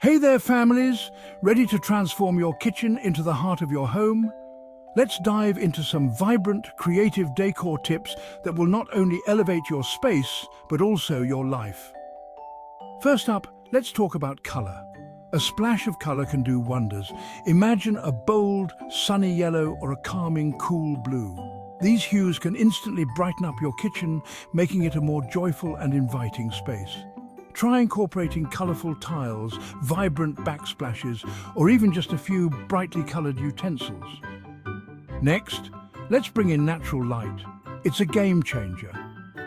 Hey there, families! Ready to transform your kitchen into the heart of your home? Let's dive into some vibrant, creative decor tips that will not only elevate your space, but also your life. First up, let's talk about color. A splash of color can do wonders. Imagine a bold, sunny yellow or a calming, cool blue. These hues can instantly brighten up your kitchen, making it a more joyful and inviting space. Try incorporating colorful tiles, vibrant backsplashes, or even just a few brightly colored utensils. Next, let's bring in natural light. It's a game changer.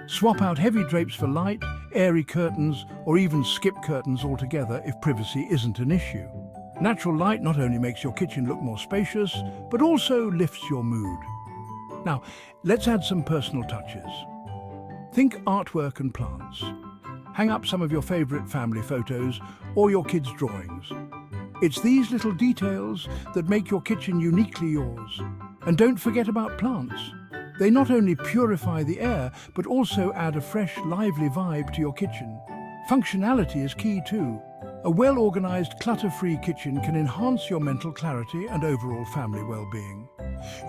Swap out heavy drapes for light, airy curtains, or even skip curtains altogether if privacy isn't an issue. Natural light not only makes your kitchen look more spacious, but also lifts your mood. Now, let's add some personal touches. Think artwork and plants. Hang up some of your favorite family photos or your kids' drawings. It's these little details that make your kitchen uniquely yours. And don't forget about plants. They not only purify the air, but also add a fresh, lively vibe to your kitchen. Functionality is key too. A well-organized, clutter-free kitchen can enhance your mental clarity and overall family well-being.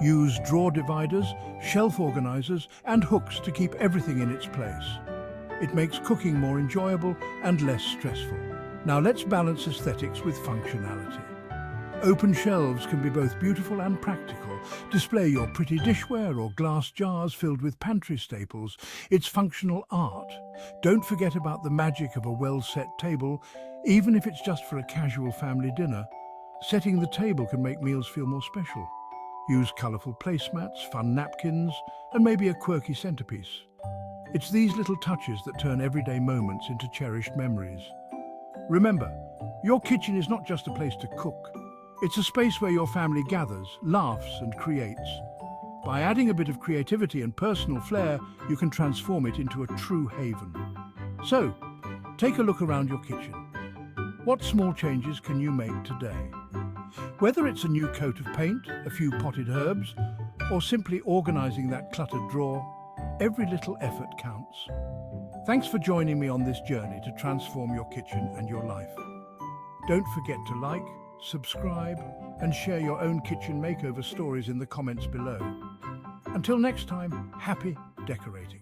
Use drawer dividers, shelf organizers, and hooks to keep everything in its place. It makes cooking more enjoyable and less stressful. Now let's balance aesthetics with functionality. Open shelves can be both beautiful and practical. Display your pretty dishware or glass jars filled with pantry staples. It's functional art. Don't forget about the magic of a well-set table, even if it's just for a casual family dinner. Setting the table can make meals feel more special. Use colorful placemats, fun napkins, and maybe a quirky centerpiece. It's these little touches that turn everyday moments into cherished memories. Remember, your kitchen is not just a place to cook. It's a space where your family gathers, laughs, and creates. By adding a bit of creativity and personal flair, you can transform it into a true haven. So, take a look around your kitchen. What small changes can you make today? Whether it's a new coat of paint, a few potted herbs, or simply organizing that cluttered drawer, every little effort counts. Thanks for joining me on this journey to transform your kitchen and your life. Don't forget to like, subscribe, and share your own kitchen makeover stories in the comments below. Until next time, happy decorating.